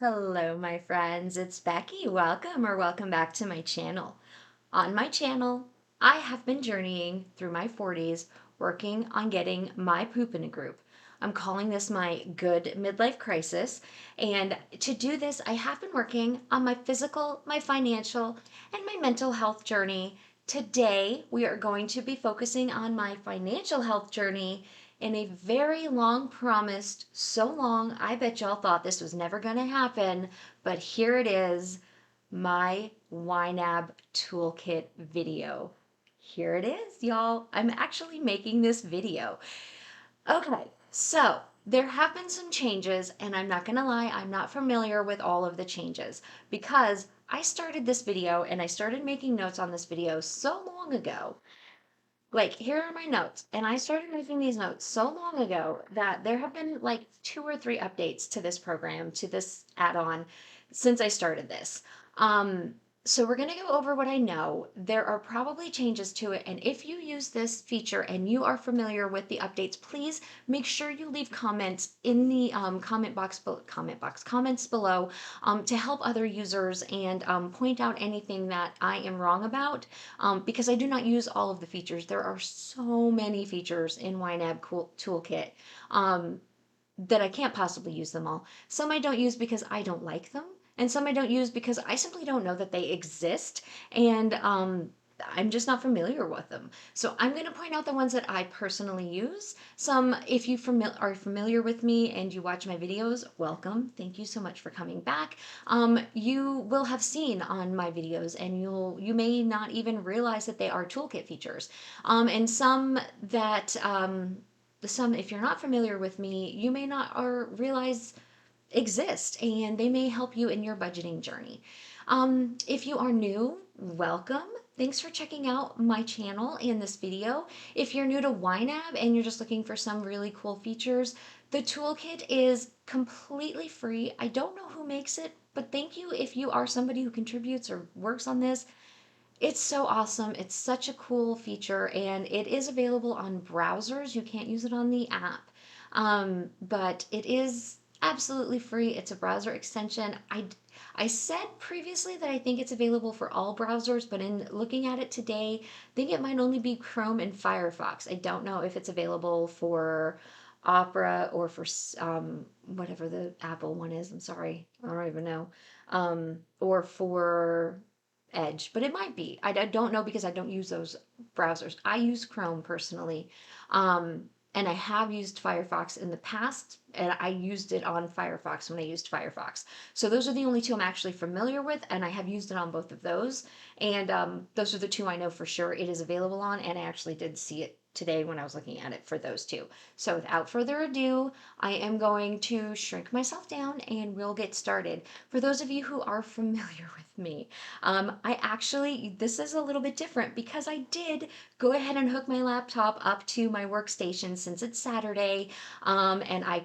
Hello, my friends. It's Becky. Welcome back to my channel. On my channel, I have been journeying through my 40s, working on getting my poop in a group. I'm calling this my good midlife crisis. And to do this, I have been working on my physical, my financial, and my mental health journey. Today, we are going to be focusing on my financial health journey in a very long promised, so long, I bet y'all thought this was never going to happen, but here it is, my YNAB Toolkit video. Here it is, y'all. I'm actually making this video. Okay, so there have been some changes, and I'm not gonna lie, I'm not familiar with all of the changes because I started this video and I started making notes on this video so long ago. Like, here are my notes. And I started making these notes so long ago that there have been like 2 or 3 updates to this program, to this add-on since I started this. Um, so we're going to go over what I know. There are probably changes to it. And if you use this feature and you are familiar with the updates, please make sure you leave comments in the comments below to help other users and point out anything that I am wrong about because I do not use all of the features. There are so many features in YNAB Toolkit that I can't possibly use them all. Some I don't use because I don't like them, and some I don't use because I simply don't know that they exist, and I'm just not familiar with them. So I'm going to point out the ones that I personally use. Some, if you are familiar with me and you watch my videos, welcome. Thank you so much for coming back. You will have seen on my videos, and you may not even realize that they are toolkit features. And some, if you're not familiar with me, you may not or realize exist, and they may help you in your budgeting journey. If you are new, welcome. Thanks for checking out my channel and this video. If you're new to YNAB and you're just looking for some really cool features, the toolkit is completely free. I don't know who makes it, but thank you if you are somebody who contributes or works on this. It's so awesome. It's such a cool feature, and it is available on browsers. You can't use it on the app, but it is absolutely free. It's a browser extension. I said previously that I think it's available for all browsers, but in looking at it today, I think it might only be Chrome and Firefox. I don't know if it's available for Opera or for whatever the Apple one is. I'm sorry, I don't even know. Or for Edge, but it might be. I don't know because I don't use those browsers. I use Chrome personally. And I have used Firefox in the past, and I used it on Firefox when I used Firefox. So those are the only two I'm actually familiar with, and I have used it on both of those. And those are the two I know for sure it is available on, and I actually did see it today when I was looking at it for those two. So without further ado, I am going to shrink myself down and we'll get started. For those of you who are familiar with me, this is a little bit different because I did go ahead and hook my laptop up to my workstation since it's Saturday. And I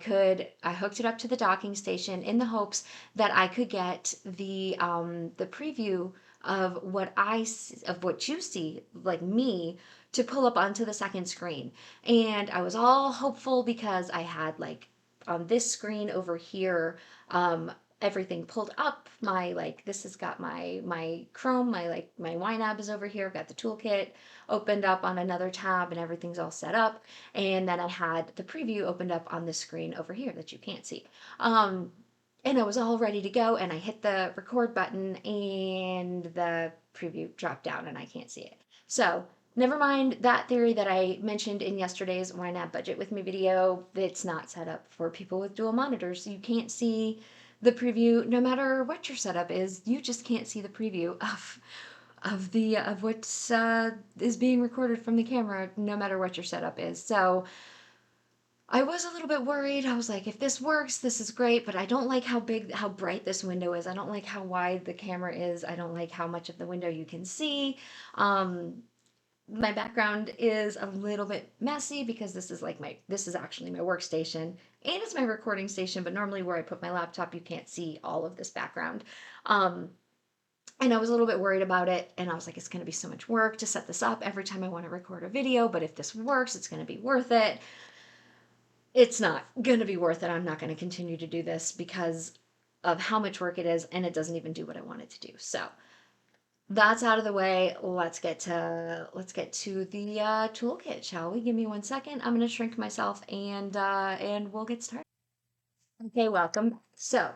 hooked it up to the docking station in the hopes that I could get the preview of what you see, like me, to pull up onto the second screen. And I was all hopeful because I had like on this screen over here, everything pulled up. This has got my Chrome, my YNAB is over here. I've got the toolkit opened up on another tab and everything's all set up. And then I had the preview opened up on this screen over here that you can't see. And I was all ready to go, and I hit the record button and the preview dropped down and I can't see it. So never mind that theory that I mentioned in yesterday's YNAB Budget With Me video. It's not set up for people with dual monitors. So you can't see the preview no matter what your setup is. You just can't see the preview of what is being recorded from the camera no matter what your setup is. So I was a little bit worried. I was like, if this works, this is great, but I don't like how bright this window is. I don't like how wide the camera is. I don't like how much of the window you can see. My background is a little bit messy because this is actually my workstation and it's my recording station, but normally where I put my laptop, you can't see all of this background. And I was a little bit worried about it, and I was like, it's going to be so much work to set this up every time I want to record a video, but if this works, it's going to be worth it. It's not going to be worth it. I'm not going to continue to do this because of how much work it is, and it doesn't even do what I want it to do. So that's out of the way. Let's get to the toolkit, shall we? Give me 1 second. I'm gonna shrink myself and we'll get started. Okay, welcome. So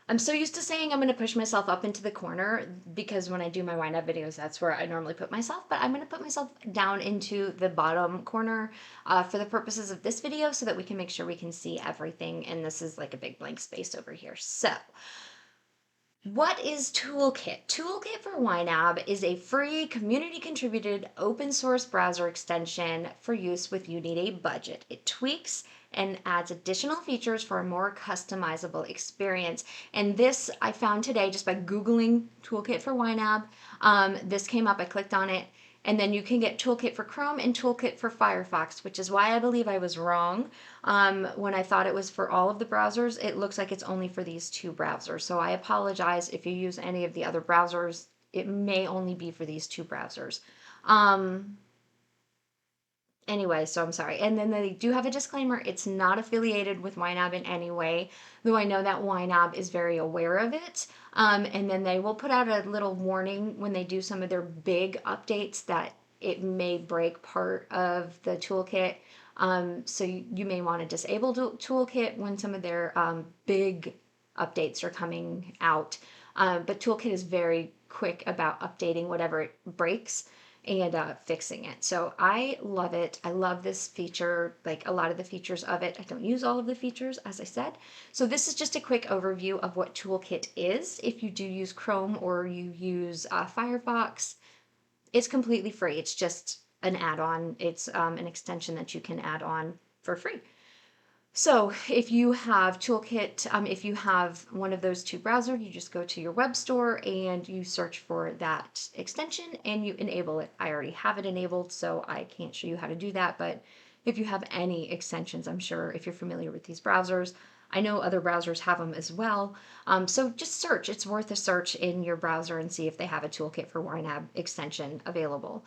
I'm so used to saying I'm gonna push myself up into the corner because when I do my YNAB videos, that's where I normally put myself, but I'm gonna put myself down into the bottom corner for the purposes of this video so that we can make sure we can see everything. And this is like a big blank space over here. So what is Toolkit? Toolkit for YNAB is a free, community-contributed, open-source browser extension for use with you need a budget. It tweaks and adds additional features for a more customizable experience. And this I found today just by Googling Toolkit for YNAB. This came up, I clicked on it, and then you can get Toolkit for Chrome and Toolkit for Firefox, which is why I believe I was wrong. When I thought it was for all of the browsers, it looks like it's only for these two browsers. So I apologize if you use any of the other browsers. It may only be for these two browsers. Anyway, so I'm sorry. And then they do have a disclaimer. It's not affiliated with YNAB in any way, though I know that YNAB is very aware of it. And then they will put out a little warning when they do some of their big updates that it may break part of the toolkit. So you may want to disable toolkit when some of their big updates are coming out. But toolkit is very quick about updating whatever it breaks and fixing it. So I love it. I love this feature, like a lot of the features of it. I don't use all of the features, as I said. So this is just a quick overview of what Toolkit is. If you do use Chrome or you use Firefox, it's completely free. It's just an add-on. It's an extension that you can add on for free. So if you have Toolkit, if you have one of those two browsers, you just go to your web store and you search for that extension and you enable it. I already have it enabled, so I can't show you how to do that. But if you have any extensions, I'm sure if you're familiar with these browsers, I know other browsers have them as well. So just search. It's worth a search in your browser and see if they have a Toolkit for YNAB extension available.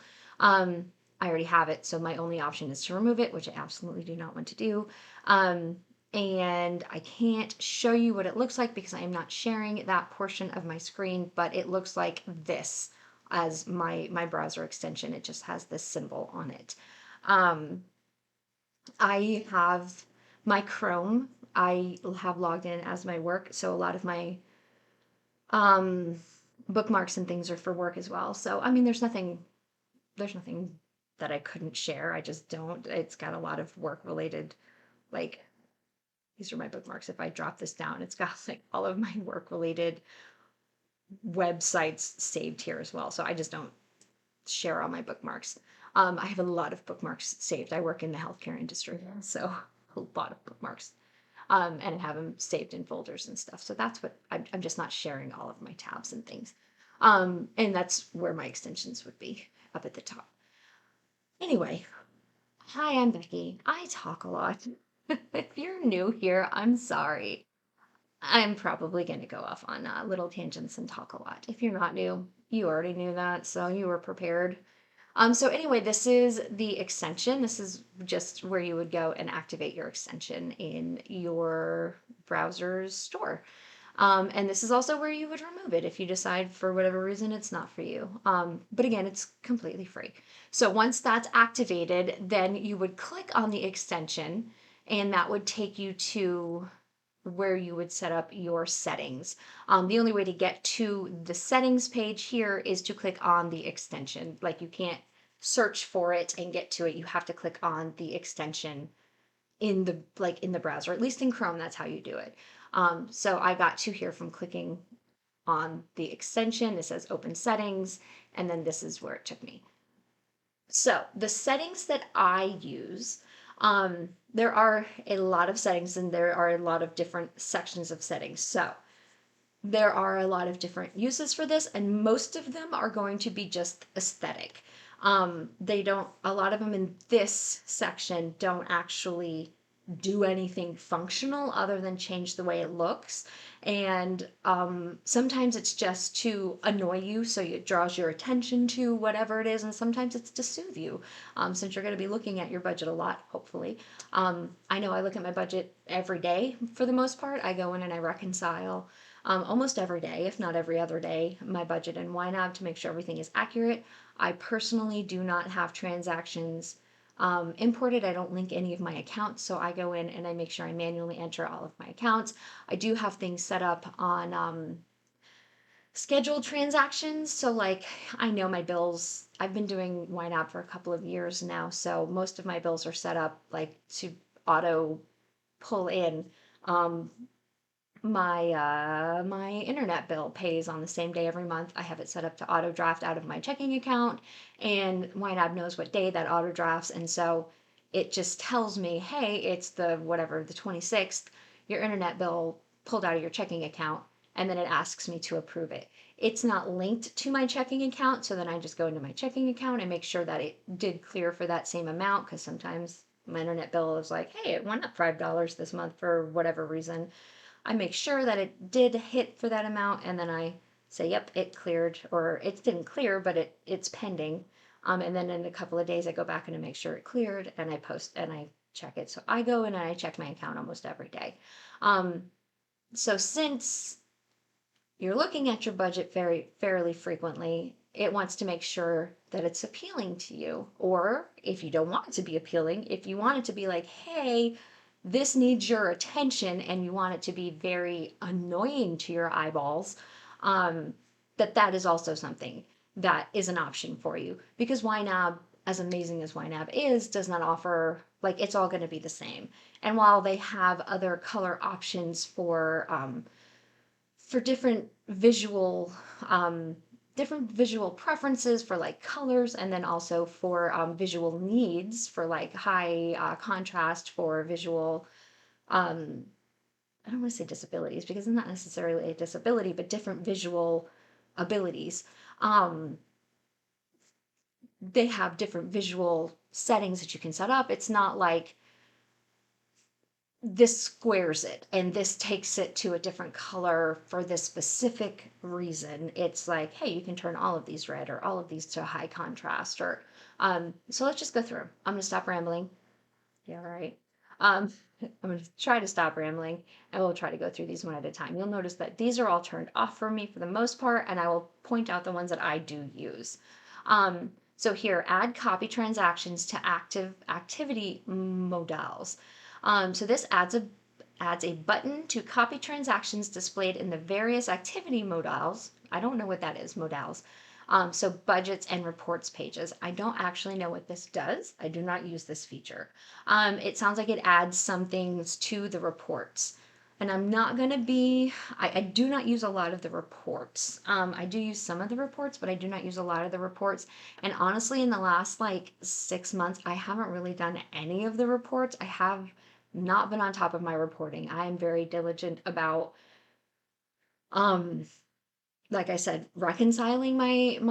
I already have it, so my only option is to remove it, which I absolutely do not want to do. And I can't show you what it looks like because I am not sharing that portion of my screen, but it looks like this as my browser extension. It just has this symbol on it. I have my Chrome. I have logged in as my work, so a lot of my um, bookmarks and things are for work as well. So I mean, there's nothing that I couldn't share. I just don't. It's got a lot of work related, like these are my bookmarks. If I drop this down, it's got like all of my work related websites saved here as well. So I just don't share all my bookmarks. I have a lot of bookmarks saved. I work in the healthcare industry, so a lot of bookmarks. And I have them saved in folders and stuff. So that's what I'm just not sharing all of my tabs and things. And that's where my extensions would be up at the top. Anyway, hi, I'm Becky. I talk a lot. If you're new here, I'm sorry. I'm probably going to go off on little tangents and talk a lot. If you're not new, you already knew that, so you were prepared. So anyway, this is the extension. This is just where you would go and activate your extension in your browser's store. And this is also where you would remove it if you decide for whatever reason it's not for you. But again, it's completely free. So once that's activated, then you would click on the extension and that would take you to where you would set up your settings. The only way to get to the settings page here is to click on the extension. Like you can't search for it and get to it. You have to click on the extension in the browser. At least in Chrome, that's how you do it. So I got to here from clicking on the extension. It says open settings, and then this is where it took me. So the settings that I use, there are a lot of settings and there are a lot of different sections of settings. So there are a lot of different uses for this, and most of them are going to be just aesthetic. A lot of them in this section don't actually do anything functional other than change the way it looks. And sometimes it's just to annoy you, so it draws your attention to whatever it is, and sometimes it's to soothe you, since you're going to be looking at your budget a lot, hopefully. I know I look at my budget every day for the most part. I go in and I reconcile almost every day, if not every other day, my budget in YNAB to make sure everything is accurate. I personally do not have transactions imported. I don't link any of my accounts, so I go in and I make sure I manually enter all of my accounts. I do have things set up on scheduled transactions. So like I know my bills, I've been doing YNAB for a couple of years now, so most of my bills are set up like to auto pull in. Um, my internet bill pays on the same day every month. I have it set up to auto draft out of my checking account, and YNAB knows what day that auto drafts, and so it just tells me, hey, it's the whatever, the 26th, your internet bill pulled out of your checking account, and then it asks me to approve it. It's not linked to my checking account, so then I just go into my checking account and make sure that it did clear for that same amount, because sometimes my internet bill is like, hey, it went up $5 this month for whatever reason. I make sure that it did hit for that amount, and then I say, yep, it cleared, or it didn't clear, but it's pending. And then in a couple of days, I go back and I make sure it cleared, and I post and I check it. So I go in and I check my account almost every day. Um, so since you're looking at your budget fairly frequently, it wants to make sure that it's appealing to you. Or if you don't want it to be appealing, if you want it to be like, hey, this needs your attention, and you want it to be very annoying to your eyeballs, that is also something that is an option for you. Because YNAB, as amazing as YNAB is, does not offer, like, it's all going to be the same. And while they have other color options for different visual preferences for like colors, and then also for visual needs for like high contrast for visual, um, I don't want to say disabilities because it's not necessarily a disability, but different visual abilities. Um, they have different visual settings that you can set up. It's not like this squares it and this takes it to a different color for this specific reason. It's like, hey, you can turn all of these red or all of these to high contrast, or so let's just go through. I'm gonna stop rambling. Yeah, all right. I'm gonna try to stop rambling, and we'll try to go through these one at a time. You'll notice that these are all turned off for me for the most part, and I will point out the ones that I do use. So here, add copy transactions to active activity modals. So this adds a button to copy transactions displayed in the various activity modals. I don't know what that is, modals. So budgets and reports pages. I don't actually know what this does. I do not use this feature. It sounds like it adds some things to the reports. And I'm not going to be, I do not use a lot of the reports. I do use some of the reports, but I do not use a lot of the reports. And honestly, in the last like 6 months, I haven't really done any of the reports. I have not been on top of my reporting. I am very diligent about, um, like I said, reconciling my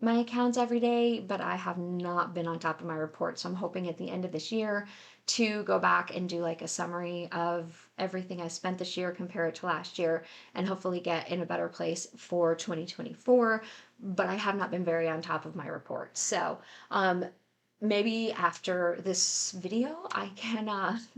accounts every day, but I have not been on top of my report. So I'm hoping at the end of this year to go back and do like a summary of everything I spent this year, compare it to last year, and hopefully get in a better place for 2024. But I have not been very on top of my report. So maybe after this video, I can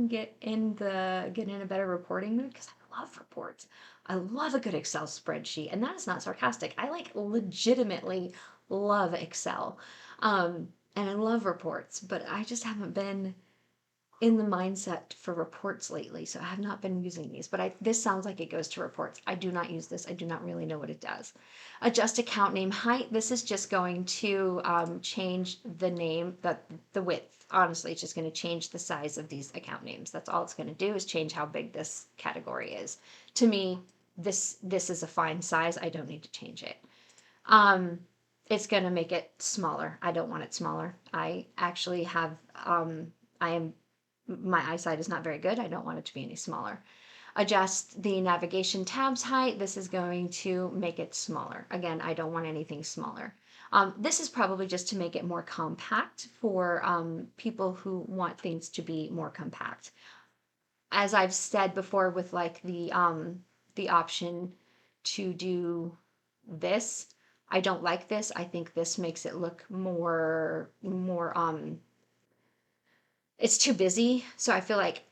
get in a better reporting mood, because I love reports. I love a good Excel spreadsheet, and that is not sarcastic. I like legitimately love Excel. And I love reports, but I just haven't been in the mindset for reports lately, so I have not been using these. But this sounds like it goes to reports. I do not use this. I do not really know what it does. Adjust account name height. This is just going to change the name, the width. Honestly, it's just going to change the size of these account names. That's all it's going to do, is change how big this category is. To me, this is a fine size. I don't need to change it. It's going to make it smaller. I don't want it smaller. I actually have, my eyesight is not very good. I don't want it to be any smaller. Adjust the navigation tabs height. This is going to make it smaller. Again, I don't want anything smaller. This is probably just to make it more compact for people who want things to be more compact. As I've said before, with like the option to do this, I don't like this. I think this makes it look more it's too busy. So I feel like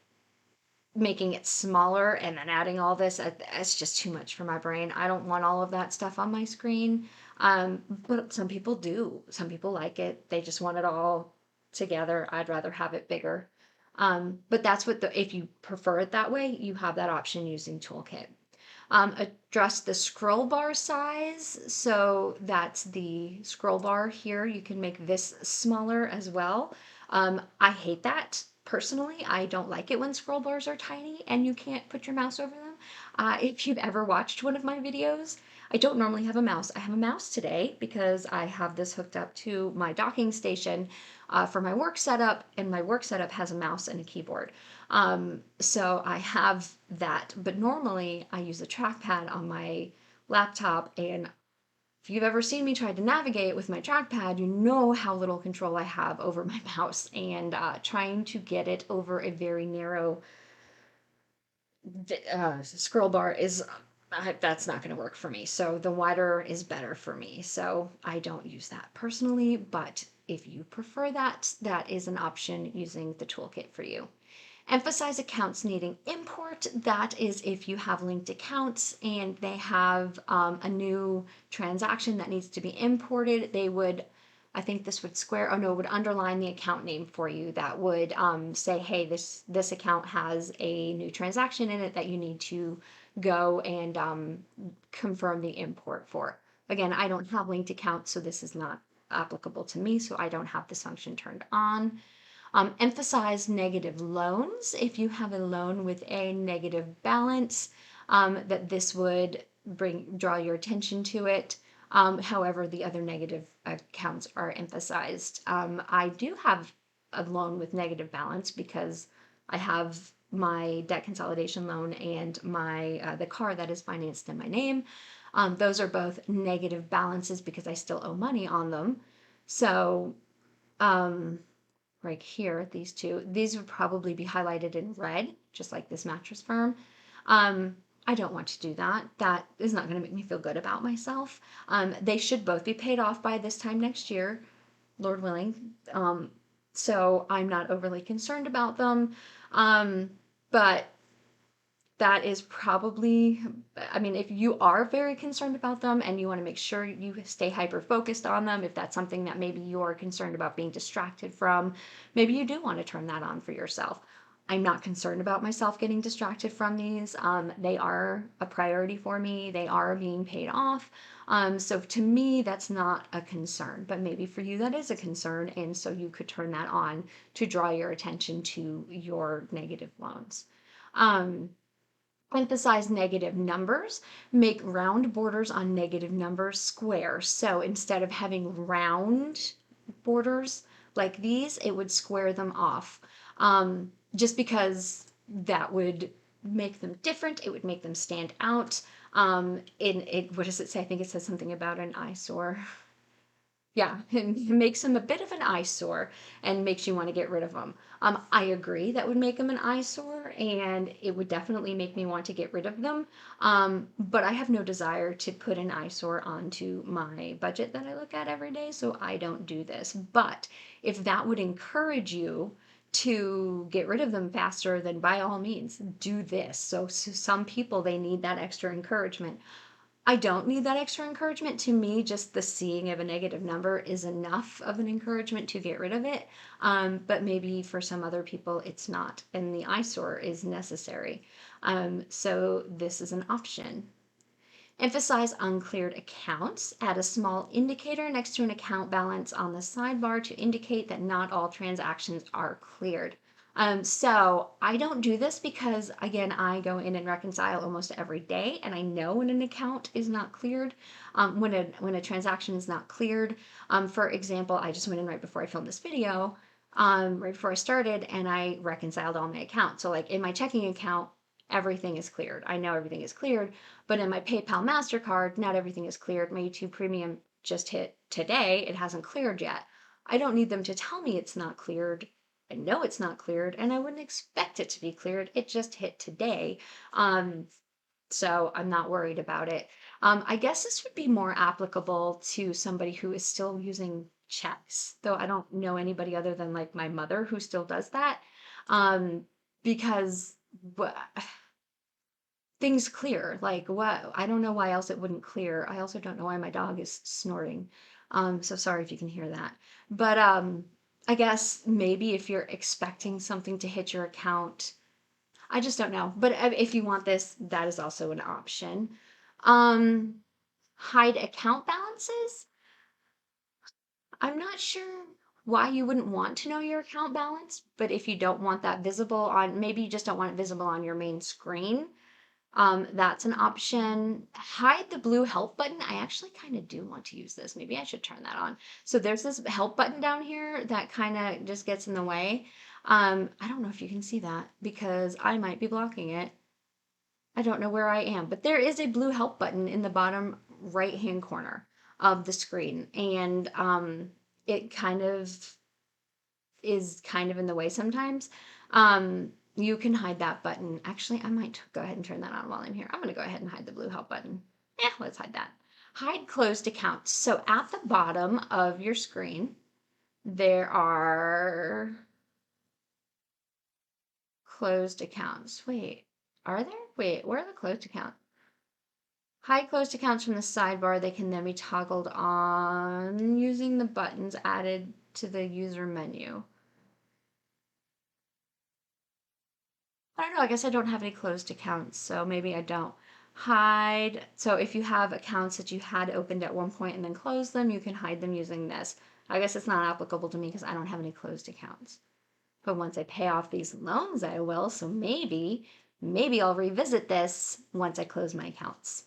making it smaller and then adding all this, it's just too much for my brain. I don't want all of that stuff on my screen. But some people do. Some people like it. They just want it all together. I'd rather have it bigger. But that's what if you prefer it that way, you have that option using Toolkit. Adjust the scroll bar size. So that's the scroll bar here. You can make this smaller as well. I hate that personally. I don't like it when scroll bars are tiny and you can't put your mouse over them. If you've ever watched one of my videos, I don't normally have a mouse. I have a mouse today because I have this hooked up to my docking station for my work setup, and my work setup has a mouse and a keyboard. So I have that, but normally I use a trackpad on my laptop, and if you've ever seen me try to navigate with my trackpad, you know how little control I have over my mouse, and trying to get it over a very narrow scroll bar is that's not going to work for me. So the wider is better for me. So I don't use that personally, but if you prefer that, that is an option using the toolkit for you. Emphasize accounts needing import. That is if you have linked accounts and they have a new transaction that needs to be imported, they would, I think this would square, oh no, it would underline the account name for you. That would say, hey, this account has a new transaction in it that you need to go and confirm the import for. Again, I don't have linked accounts, so this is not applicable to me, so I don't have this function turned on. Emphasize negative loans. If you have a loan with a negative balance, that this would draw your attention to it. However, the other negative accounts are emphasized. I do have a loan with negative balance because I have my debt consolidation loan and my the car that is financed in my name. Those are both negative balances because I still owe money on them. So right here, these two, these would probably be highlighted in red, just like this Mattress Firm. I don't want to do that. That is not going to make me feel good about myself. They should both be paid off by this time next year, Lord willing. So I'm not overly concerned about them. But that is probably, I mean, if you are very concerned about them and you want to make sure you stay hyper focused on them, if that's something that maybe you're concerned about being distracted from, maybe you do want to turn that on for yourself. I'm not concerned about myself getting distracted from these. They are a priority for me. They are being paid off. So to me, that's not a concern, but maybe for you that is a concern. And so you could turn that on to draw your attention to your negative loans. Emphasize negative numbers, make round borders on negative numbers square. So instead of having round borders like these, it would square them off. Just because that would make them different, it would make them stand out. What does it say? I think it says something about an eyesore. Yeah, it makes them a bit of an eyesore and makes you want to get rid of them. I agree that would make them an eyesore and it would definitely make me want to get rid of them. But I have no desire to put an eyesore onto my budget that I look at every day, so I don't do this. But if that would encourage you to get rid of them faster, then by all means do this. So some people, they need that extra encouragement. I don't need that extra encouragement. To me, just the seeing of a negative number is enough of an encouragement to get rid of it. But maybe for some other people, it's not, and the eyesore is necessary. So this is an option. Emphasize uncleared accounts. Add a small indicator next to an account balance on the sidebar to indicate that not all transactions are cleared. So I don't do this because, again, I go in and reconcile almost every day, and I know when an account is not cleared, when a transaction is not cleared. For example, I just went in right before I filmed this video, right before I started, and I reconciled all my accounts. So like in my checking account, everything is cleared. I know everything is cleared, but in my PayPal MasterCard, not everything is cleared. My YouTube Premium just hit today. It hasn't cleared yet. I don't need them to tell me it's not cleared. I know it's not cleared, and I wouldn't expect it to be cleared. It just hit today. So I'm not worried about it. I guess this would be more applicable to somebody who is still using checks, though I don't know anybody other than like my mother who still does that. Because what things clear. Like what? I don't know why else it wouldn't clear. I also don't know why my dog is snorting. So sorry if you can hear that. But I guess maybe if you're expecting something to hit your account, I just don't know. But if you want this, that is also an option. Um, hide account balances. I'm not sure why you wouldn't want to know your account balance, but if you don't want that visible on, maybe you just don't want it visible on your main screen, that's an option. Hide the blue help button. I actually kind of do want to use this. Maybe I should turn that on. So there's this help button down here that kind of just gets in the way. I don't know if you can see that because I might be blocking it. I don't know where I am, but there is a blue help button in the bottom right hand corner of the screen, and it kind of is kind of in the way sometimes. You can hide that button. Actually, I might go ahead and turn that on while I'm here. I'm going to go ahead and hide the blue help button. Yeah, let's hide that. Hide closed accounts. So at the bottom of your screen, there are closed accounts. Wait, are there? Wait, where are the closed accounts? Hide closed accounts from the sidebar. They can then be toggled on using the buttons added to the user menu. I don't know. I guess I don't have any closed accounts, so maybe I don't. Hide. So if you have accounts that you had opened at one point and then closed them, you can hide them using this. I guess it's not applicable to me because I don't have any closed accounts. But once I pay off these loans, I will. So maybe I'll revisit this once I close my accounts.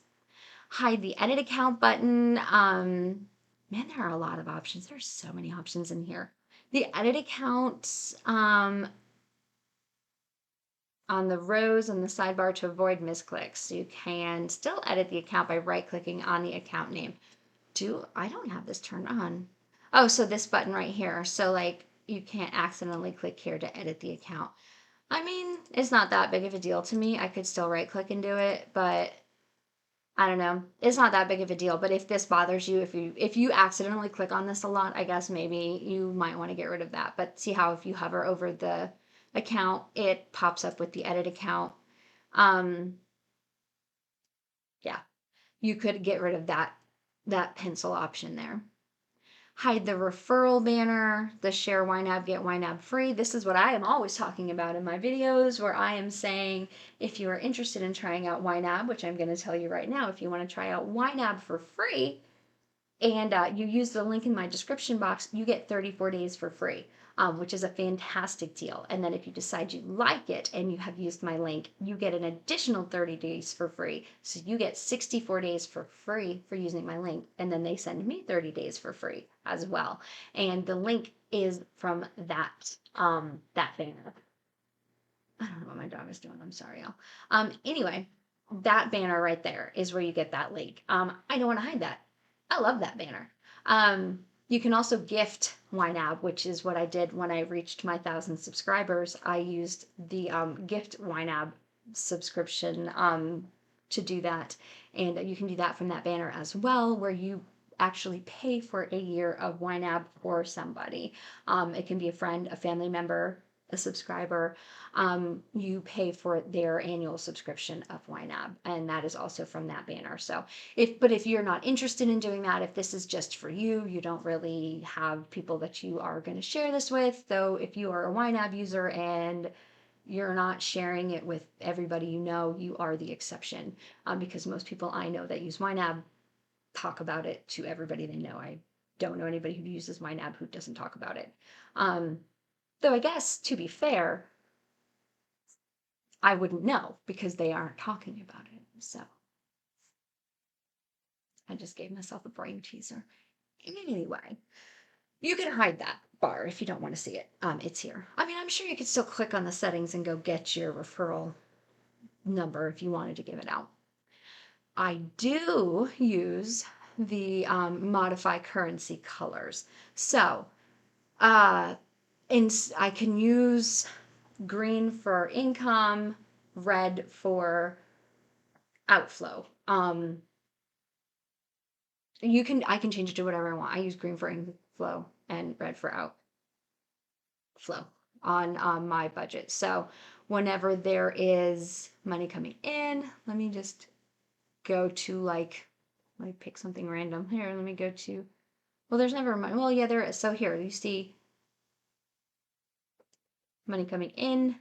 Hide the edit account button. Man, there are a lot of options. There's so many options in here. The edit account on the rows on the sidebar to avoid misclicks. You can still edit the account by right-clicking on the account name. I don't have this turned on. Oh, so this button right here. So like you can't accidentally click here to edit the account. I mean, it's not that big of a deal to me. I could still right-click and do it, but I don't know. It's not that big of a deal, but if this bothers you, if you accidentally click on this a lot, I guess maybe you might want to get rid of that. But see how if you hover over the account, it pops up with the edit account. Um, yeah, you could get rid of that pencil option there. Hide the referral banner, the share YNAB, get YNAB free. This is what I am always talking about in my videos, where I am saying if you are interested in trying out YNAB, which I'm going to tell you right now, if you want to try out YNAB for free, and you use the link in my description box, you get 34 days for free, which is a fantastic deal. And then if you decide you like it and you have used my link, you get an additional 30 days for free. So you get 64 days for free for using my link. And then they send me 30 days for free as well. And the link is from that banner. I don't know what my dog is doing. I'm sorry, y'all. Anyway, that banner right there is where you get that link. I don't want to hide that. I love that banner. You can also gift YNAB, which is what I did when I reached my 1,000 subscribers. I used the gift YNAB subscription to do that. And you can do that from that banner as well, where you actually pay for a year of YNAB for somebody. It can be a friend, a family member, a subscriber. You pay for their annual subscription of YNAB, and that is also from that banner. So if you're not interested in doing that, if this is just for you, you don't really have people that you are going to share this with, though if you are a YNAB user and you're not sharing it with everybody you know, you are the exception, because most people I know that use YNAB talk about it to everybody they know. I don't know anybody who uses YNAB who doesn't talk about it. Though I guess, to be fair, I wouldn't know because they aren't talking about it. So I just gave myself a brain teaser. Anyway, you can hide that bar if you don't want to see it. It's here. I mean, I'm sure you could still click on the settings and go get your referral number if you wanted to give it out. I do use the modify currency colors. So, I can use green for income, red for outflow. I can change it to whatever I want. I use green for inflow and red for outflow on my budget. So whenever there is money coming in. Let me just go to like, let me pick something random. Here, let me go to, well, there's never money. Well, yeah, there is. So here, you see money coming in.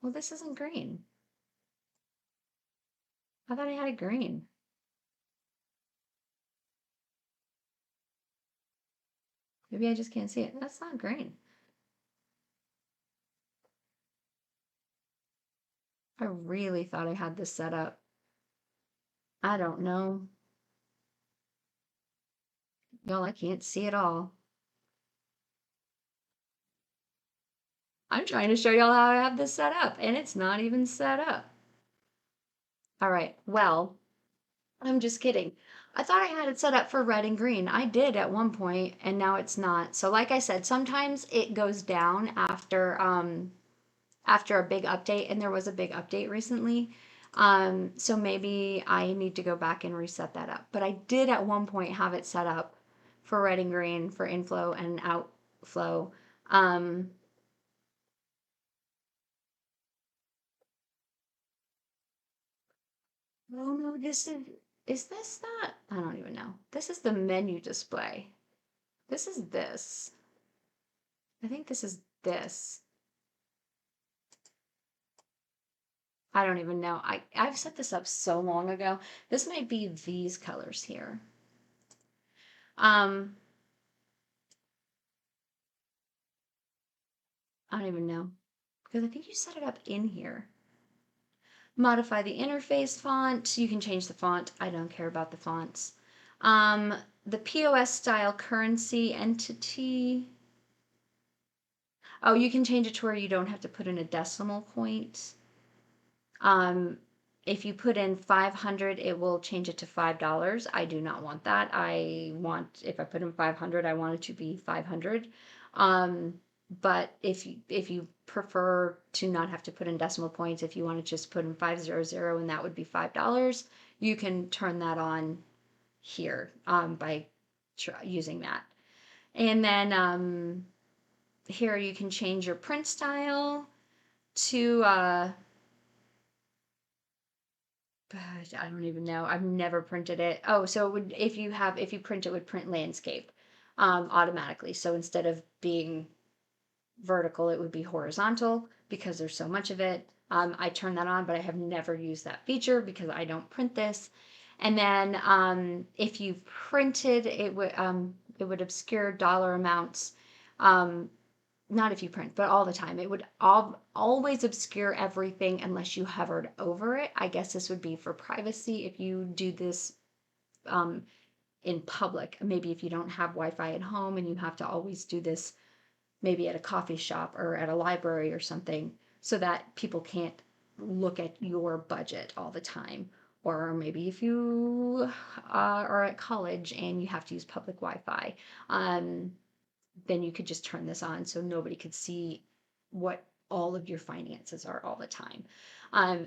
Well, this isn't green. I thought I had it green. Maybe I just can't see it. That's not green. I really thought I had this set up. I don't know. Y'all, I can't see it all. I'm trying to show y'all how I have this set up, and it's not even set up. All right, well, I'm just kidding. I thought I had it set up for red and green. I did at one point, and now it's not. So like I said, sometimes it goes down after a big update, and there was a big update recently. So maybe I need to go back and reset that up. But I did at one point have it set up for red and green for inflow and outflow. Um, oh no, is this that? I don't even know. This is the menu display. This is this. I think this is this. I don't even know. I've set this up so long ago. This might be these colors here. Um, I don't even know because I think you set it up in here. Modify the interface font. You can change the font. I don't care about the fonts. The POS style currency entity. Oh, you can change it to where you don't have to put in a decimal point. Um, if you put in 500, it will change it to $5. I do not want that. If I put in 500, I want it to be 500. Um, but if you prefer to not have to put in decimal points, if you want to just put in 500 and that would be $5, you can turn that on here by using that. And then here you can change your print style to I don't even know. I've never printed it. Oh, so it would if you print it would print landscape automatically. So instead of being vertical, it would be horizontal because there's so much of it. I turn that on, but I have never used that feature because I don't print this. And then if you printed, it would obscure dollar amounts. Not if you print, but all the time. It would always obscure everything unless you hovered over it. I guess this would be for privacy if you do this um, in public. Maybe if you don't have Wi-Fi at home and you have to always do this maybe at a coffee shop or at a library or something so that people can't look at your budget all the time. Or maybe if you are at college and you have to use public Wi-Fi. Then you could just turn this on so nobody could see what all of your finances are all the time.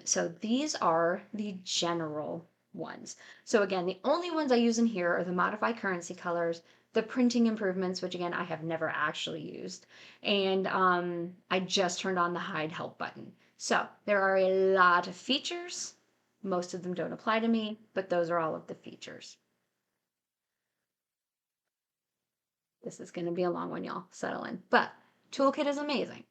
So these are the general ones. So again, the only ones I use in here are the modify currency colors, the printing improvements, which again, I have never actually used. And I just turned on the hide help button. So there are a lot of features. Most of them don't apply to me, but those are all of the features. This is going to be a long one, y'all. Settle in. But Toolkit is amazing.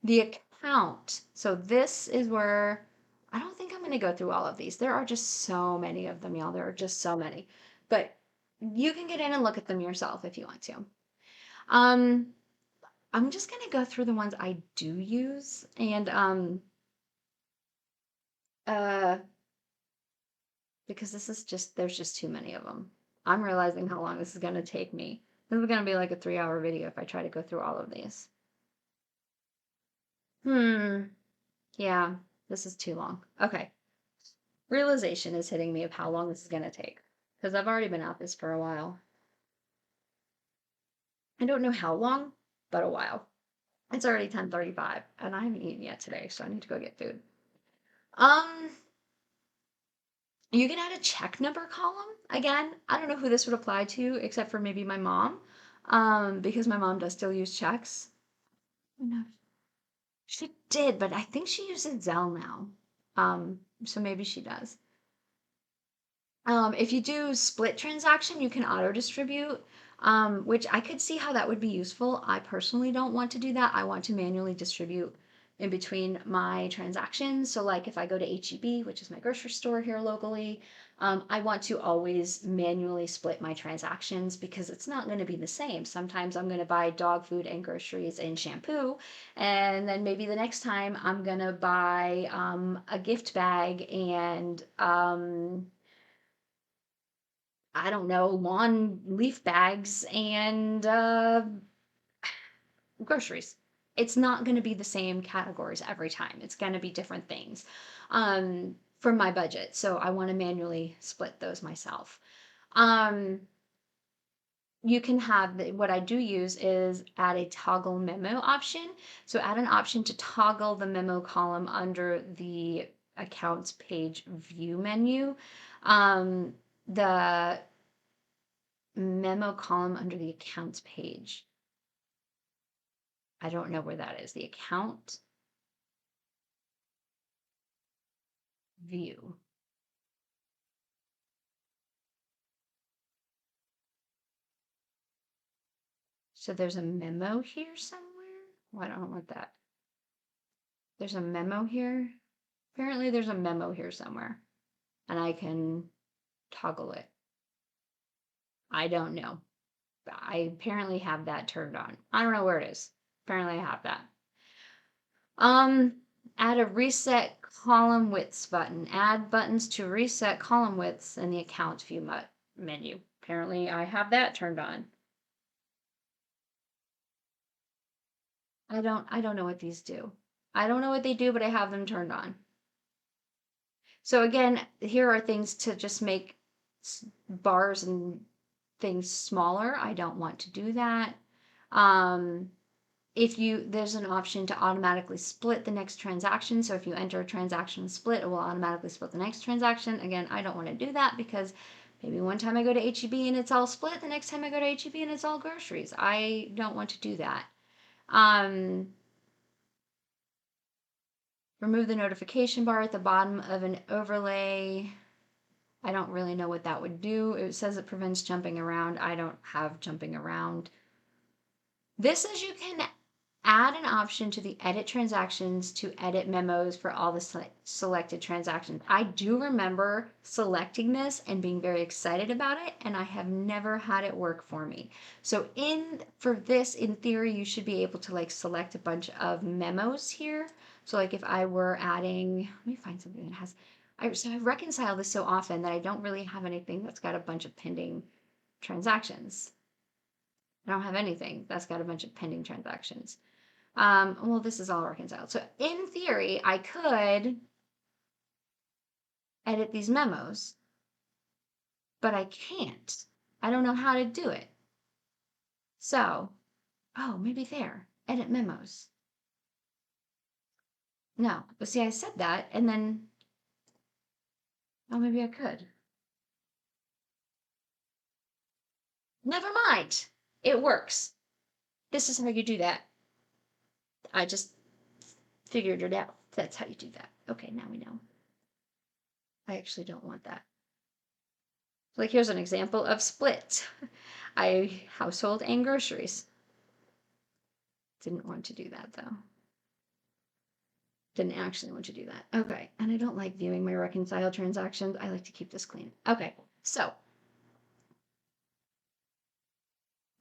The account. So this is where I don't think I'm going to go through all of these. There are just so many of them, y'all. There are just so many. But you can get in and look at them yourself if you want to. Um, I'm just going to go through the ones I do use and uh because there's just too many of them. I'm realizing how long this is going to take me. This is going to be like a 3-hour video if I try to go through all of these. Yeah, this is too long. Okay. Realization is hitting me of how long this is going to take because I've already been at this for a while. I don't know how long, but a while. It's already 10:35 and I haven't eaten yet today, so I need to go get food. Um, you can add a check number column. Again, I don't know who this would apply to except for maybe my mom. Because my mom does still use checks. No. She did, but I think she uses Zelle now. So maybe she does. If you do split transaction, you can auto distribute, which I could see how that would be useful. I personally don't want to do that. I want to manually distribute in between my transactions. So, like if I go to HEB, which is my grocery store here locally, I want to always manually split my transactions because it's not going to be the same. Sometimes I'm going to buy dog food and groceries and shampoo, and then maybe the next time I'm going to buy a gift bag and I don't know, lawn leaf bags and groceries. It's not going to be the same categories every time. It's going to be different things for my budget. So I want to manually split those myself. Um, you can have what I do use is add a toggle memo option. So add an option to toggle the memo column under the accounts page view menu. The memo column under the accounts page. I don't know where that is. The account view. So there's a memo here somewhere. Well, I don't want that. There's a memo here. Apparently there's a memo here somewhere and I can toggle it. I don't know. I apparently have that turned on. I don't know where it is. Apparently I have that. Add a reset column widths button. Add buttons to reset column widths in the account view menu. Apparently I have that turned on. I don't know what these do. I don't know what they do, but I have them turned on. So again, here are things to just make bars and things smaller. I don't want to do that. Um, there's an option to automatically split the next transaction. So if you enter a transaction split, it will automatically split the next transaction. Again, I don't want to do that because maybe one time I go to HEB and it's all split. The next time I go to HEB and it's all groceries. I don't want to do that. Remove the notification bar at the bottom of an overlay. I don't really know what that would do. It says it prevents jumping around. I don't have jumping around. This says you can add an option to the edit transactions to edit memos for all the selected transactions. I do remember selecting this and being very excited about it, and I have never had it work for me. So for this, in theory, you should be able to like select a bunch of memos here. So like if I were adding, let me find something that has, so I reconcile this so often that I don't really have anything that's got a bunch of pending transactions. I don't have anything that's got a bunch of pending transactions. Well, this is all reconciled. So in theory, I could edit these memos, but I can't. I don't know how to do it. So, oh, maybe there, edit memos. No, but see, I said that and then, oh, maybe I could. Never mind. It works. This is how you do that. I just figured it out. That's how you do that. Okay, now we know. I actually don't want that. Like here's an example of split. I household and groceries. Didn't want to do that though. Didn't actually want to do that. Okay, and I don't like viewing my reconciled transactions. I like to keep this clean. Okay, so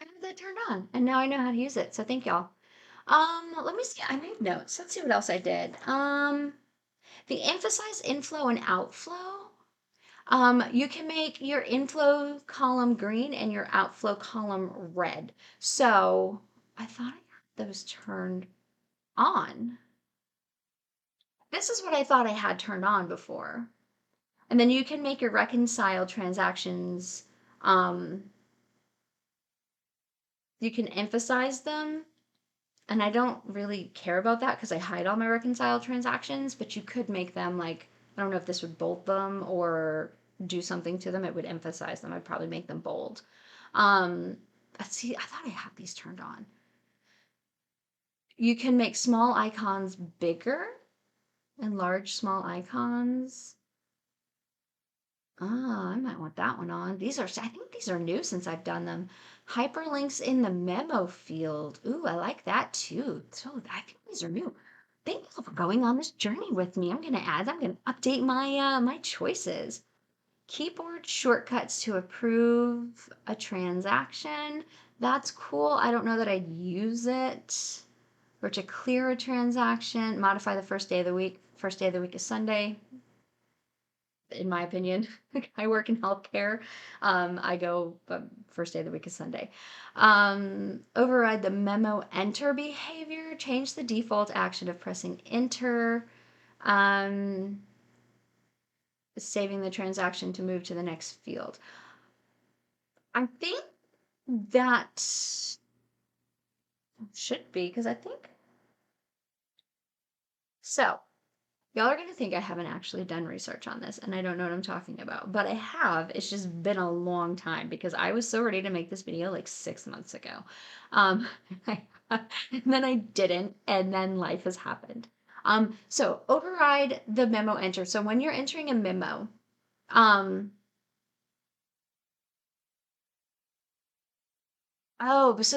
I have that turned on and now I know how to use it. So thank y'all. Let me see. I made notes. Let's see what else I did. The emphasize inflow and outflow. You can make your inflow column green and your outflow column red. So I thought I had those turned on. This is what I thought I had turned on before. And then you can make your reconcile transactions, you can emphasize them. And I don't really care about that because I hide all my reconciled transactions, but you could make them like, I don't know if this would bold them or do something to them. It would emphasize them. I'd probably make them bold. Let's see, I thought I had these turned on. You can make small icons bigger and large small icons. Ah, I might want that one on. I think these are new since I've done them. Hyperlinks in the memo field. Ooh, I like that too. So I think these are new. Thank you for going on this journey with me. I'm gonna update my choices. Keyboard shortcuts to approve a transaction. That's cool. I don't know that I'd use it. Or to clear a transaction, modify the first day of the week. First day of the week is Sunday, in my opinion. I work in healthcare. I go, first day of the week is Sunday. Override the memo enter behavior. Change the default action of pressing enter. Um, Saving the transaction to move to the next field. I think that should be, because I think so. Y'all are going to think I haven't actually done research on this and I don't know what I'm talking about, but I have. It's just been a long time because I was so ready to make this video like 6 months ago. Um, and then I didn't, and then life has happened. So override the memo enter. So when you're entering a memo, so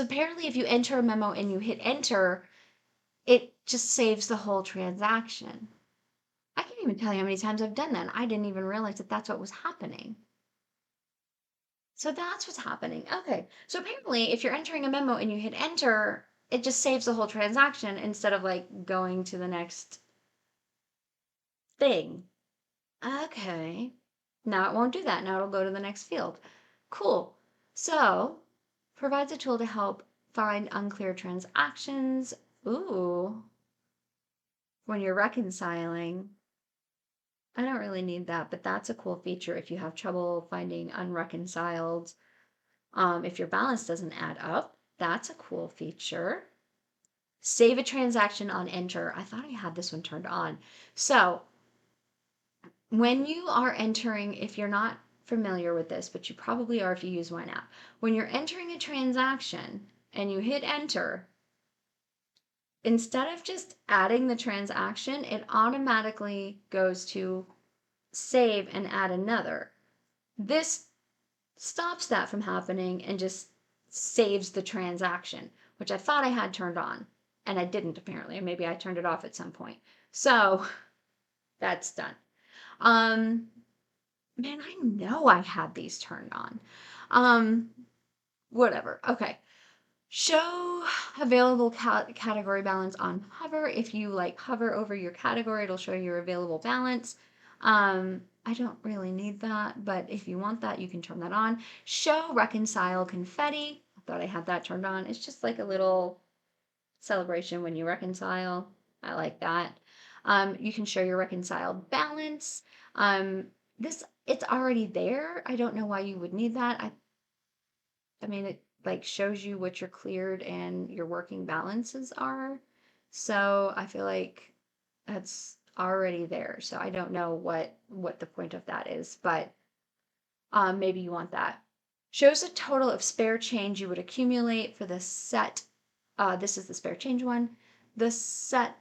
apparently if you enter a memo and you hit enter, it just saves the whole transaction. I can't even tell you how many times I've done that. I didn't even realize that that's what was happening. So that's what's happening. Okay. So apparently, if you're entering a memo and you hit enter, it just saves the whole transaction instead of like going to the next thing. Okay. Now it won't do that. Now it'll go to the next field. Cool. So provides a tool to help find unclear transactions. Ooh. When you're reconciling. I don't really need that, but that's a cool feature if you have trouble finding unreconciled. If your balance doesn't add up, that's a cool feature. Save a transaction on enter. I thought I had this one turned on. So when you are entering, if you're not familiar with this, but you probably are if you use YNAB, when you're entering a transaction and you hit enter, instead of just adding the transaction, it automatically goes to save and add another. This stops that from happening and just saves the transaction, which I thought I had turned on and I didn't apparently. Maybe I turned it off at some point. So that's done. Man, I know I had these turned on. Whatever. Okay. Show available category balance on hover. If you like hover over your category, it'll show your available balance. I don't really need that, but if you want that, you can turn that on. Show reconcile confetti. I thought I had that turned on. It's just like a little celebration when you reconcile. I like that. You can show your reconciled balance. It's already there. I don't know why you would need that. I mean, it like shows you what your cleared and your working balances are. So I feel like that's already there. So I don't know what the point of that is, but maybe you want that. Shows a total of spare change you would accumulate for the set. This is the spare change one. The set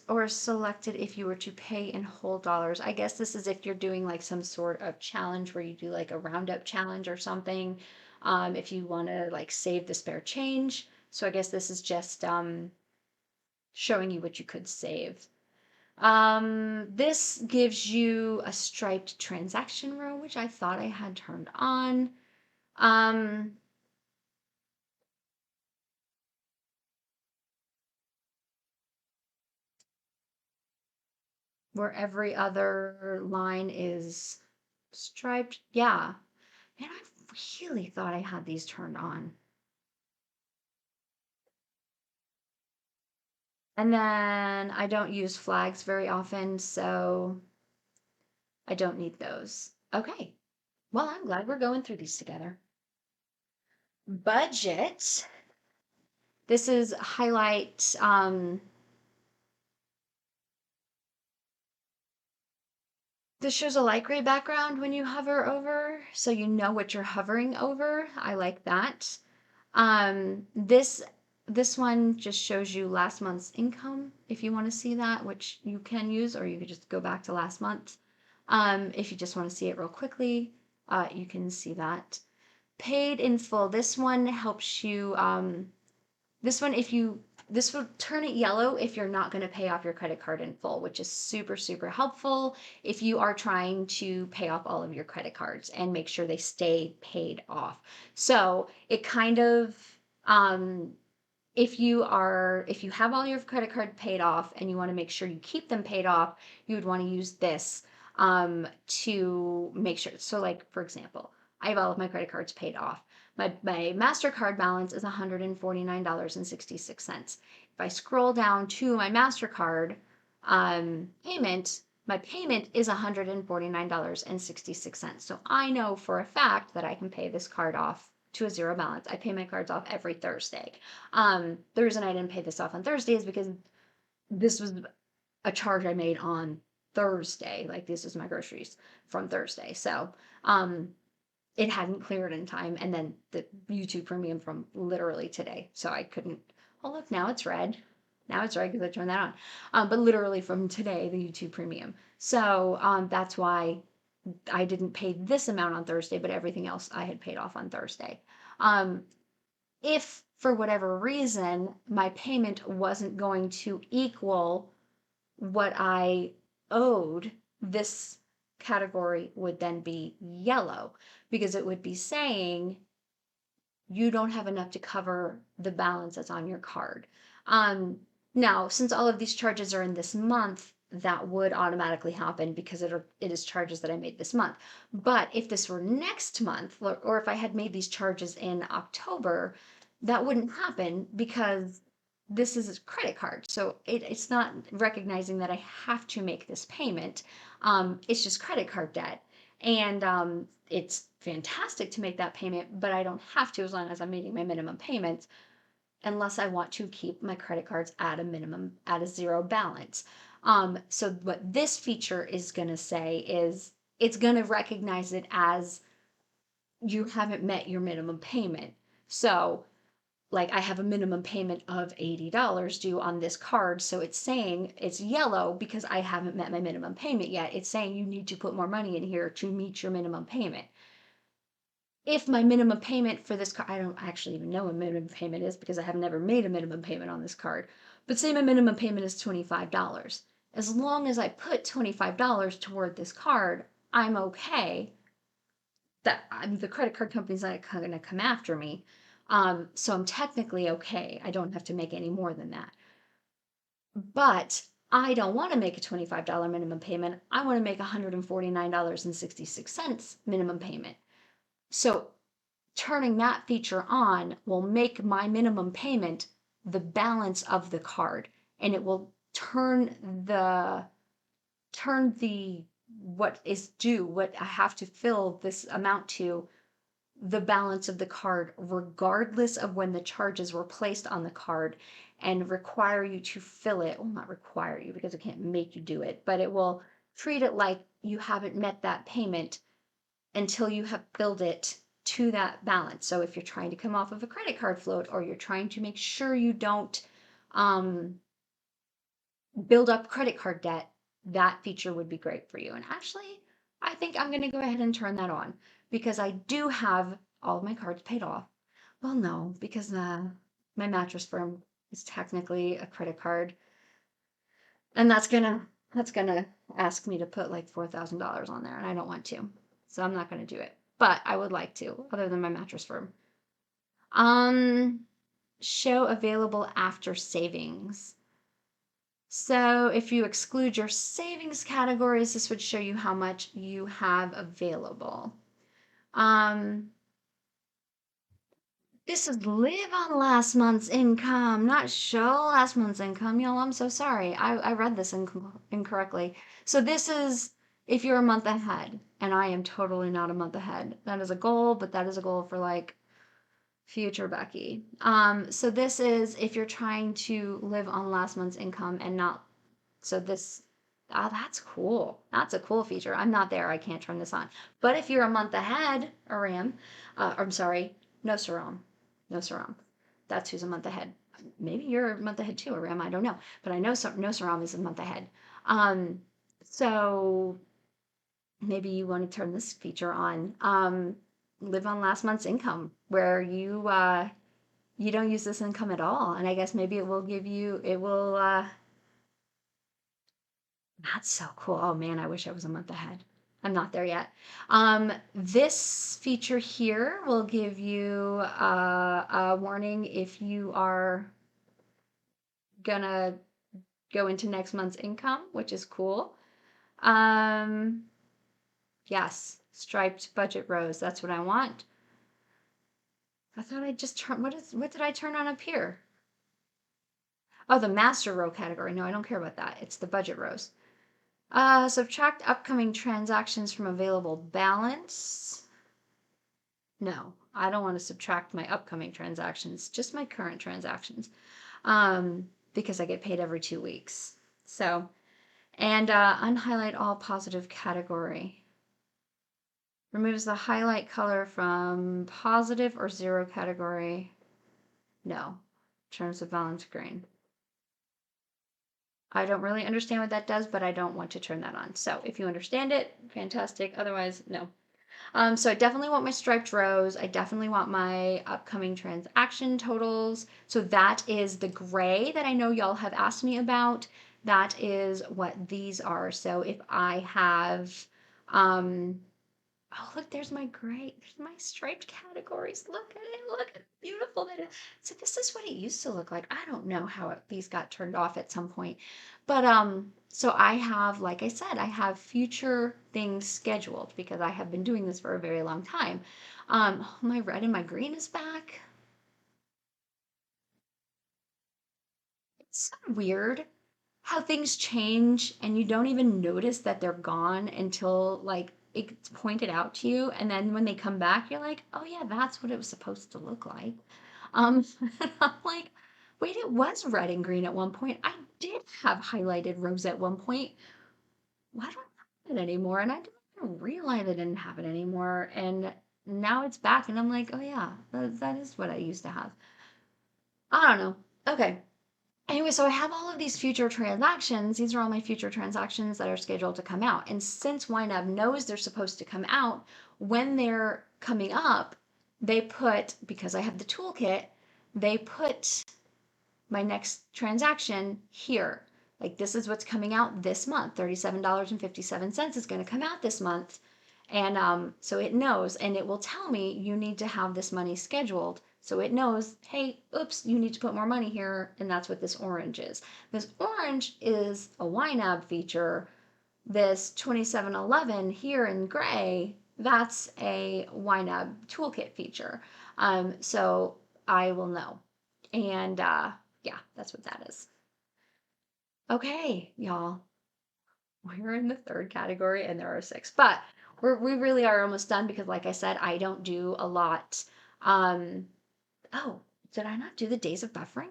or selected if you were to pay in whole dollars. I guess this is if you're doing like some sort of challenge where you do like a roundup challenge or something. If you want to like save the spare change. So I guess this is just showing you what you could save. This gives you a striped transaction row, which I thought I had turned on. Where every other line is striped. Yeah. Man, I really thought I had these turned on. And then I don't use flags very often, so I don't need those. Okay. Well, I'm glad we're going through these together. Budget. This is highlight. This shows a light gray background when you hover over, so you know what you're hovering over. I like that. This this one just shows you last month's income if you want to see that, which you can use, or you could just go back to last month. If you just want to see it real quickly, you can see that. Paid in full. This one helps you. This one, this will turn it yellow if you're not going to pay off your credit card in full, which is super, super helpful if you are trying to pay off all of your credit cards and make sure they stay paid off. So it kind of, if you have all your credit card paid off and you want to make sure you keep them paid off, you would want to use this to make sure. So like, for example, I have all of my credit cards paid off. My MasterCard balance is $149.66. If I scroll down to my MasterCard payment, my payment is $149.66. So I know for a fact that I can pay this card off to a zero balance. I pay my cards off every Thursday. The reason I didn't pay this off on Thursday is because this was a charge I made on Thursday. Like this is my groceries from Thursday. So it hadn't cleared in time. And then the YouTube premium from literally today. So I couldn't, oh look, now it's red. Now it's red because I turned that on. But literally from today, the YouTube premium. So that's why I didn't pay this amount on Thursday, but everything else I had paid off on Thursday. If for whatever reason my payment wasn't going to equal what I owed, this category would then be yellow because it would be saying you don't have enough to cover the balance that's on your card. Now, since all of these charges are in this month, that would automatically happen because it is charges that I made this month. But if this were next month, or if I had made these charges in October, that wouldn't happen because this is a credit card. So it's not recognizing that I have to make this payment. It's just credit card debt. And it's fantastic to make that payment, but I don't have to as long as I'm meeting my minimum payments unless I want to keep my credit cards at a minimum, at a zero balance. So what this feature is going to say is it's going to recognize it as you haven't met your minimum payment. So like I have a minimum payment of $80 due on this card. So it's saying it's yellow because I haven't met my minimum payment yet. It's saying you need to put more money in here to meet your minimum payment. If my minimum payment for this card, I don't actually even know what minimum payment is because I have never made a minimum payment on this card, but say my minimum payment is $25. As long as I put $25 toward this card, I'm okay. The credit card company's not going to come after me. So I'm technically okay. I don't have to make any more than that. But I don't want to make a $25 minimum payment. I want to make $149.66 minimum payment. So turning that feature on will make my minimum payment the balance of the card, and it will turn the what is due, what I have to fill this amount to, the balance of the card regardless of when the charges were placed on the card, and require you to fill it. Well, not require you because it can't make you do it, but it will treat it like you haven't met that payment until you have filled it to that balance. So if you're trying to come off of a credit card float, or you're trying to make sure you don't build up credit card debt, that feature would be great for you. And actually, I think I'm going to go ahead and turn that on because I do have all of my cards paid off. Well, no, because my mattress firm is technically a credit card, and that's gonna ask me to put like $4,000 on there, and I don't want to, so I'm not gonna do it. But I would like to, other than my mattress firm. Show available after savings. So if you exclude your savings categories, this would show you how much you have available. This is live on last month's income, not show last month's income. Y'all, I'm so sorry. I read this incorrectly. So this is if you're a month ahead, and I am totally not a month ahead. That is a goal, but that is a goal for like future Becky. So this is if you're trying to live on last month's income and not, so this, oh, that's cool. That's a cool feature. I'm not there. I can't turn this on. But if you're a month ahead, Aram, I'm sorry, no Saram. No Saram. That's who's a month ahead. maybe you're a month ahead too, or am I? don't know. But I know No Saram is a month ahead. Um, so maybe you want to turn this feature on. Live on last month's income, where you don't use this income at all. And I guess maybe it will give you, it will, that's so cool. Oh man, I wish I was a month ahead. I'm not there yet. This feature here will give you a warning if you are gonna go into next month's income, which is cool. Um, yes, striped budget rows. That's what I want. I thought I just turned, what did I turn on up here? Oh, the master row category. No, I don't care about that. It's the budget rows. Subtract upcoming transactions from available balance. No, I don't want to subtract my upcoming transactions, just my current transactions, because I get paid every 2 weeks. So, and unhighlight all positive category. Removes the highlight color from positive or zero category. No, turns the balance green. I don't really understand what that does, but I don't want to turn that on. So if you understand it, fantastic. Otherwise, no. So I definitely want my striped rows. I definitely want my upcoming transaction totals. So that is the gray that I know y'all have asked me about. That is what these are. So if I have, oh, look, there's my gray, there's my striped categories. Look at it. Look at how beautiful that is. So this is what it used to look like. I don't know how these got turned off at some point. But so I have, like I said, I have future things scheduled because I have been doing this for a very long time. My red and my green is back. It's so weird how things change and you don't even notice that they're gone until like it's pointed out to you, and then when they come back you're like, oh yeah, that's what it was supposed to look like. I'm like, wait, it was red and green at one point. I did have highlighted rows at one point. Why don't I have it anymore? And I didn't even realize I didn't have it anymore, and now it's back and I'm like, oh yeah, that is what I used to have. I don't know. Okay. Anyway, so I have all of these future transactions. These are all my future transactions that are scheduled to come out. And since YNAB knows they're supposed to come out, when they're coming up, they put, because I have the toolkit, they put my next transaction here. Like this is what's coming out this month. $37.57 is going to come out this month. And so it knows, and it will tell me you need to have this money scheduled. So it knows, hey, oops, you need to put more money here. And that's what this orange is. This orange is a YNAB feature. This 2711 here in gray, that's a YNAB toolkit feature. So I will know. And yeah, that's what that is. Okay, y'all. We're in the third category and there are six, but we really are almost done because like I said, I don't do a lot. Oh, did I not do the days of buffering?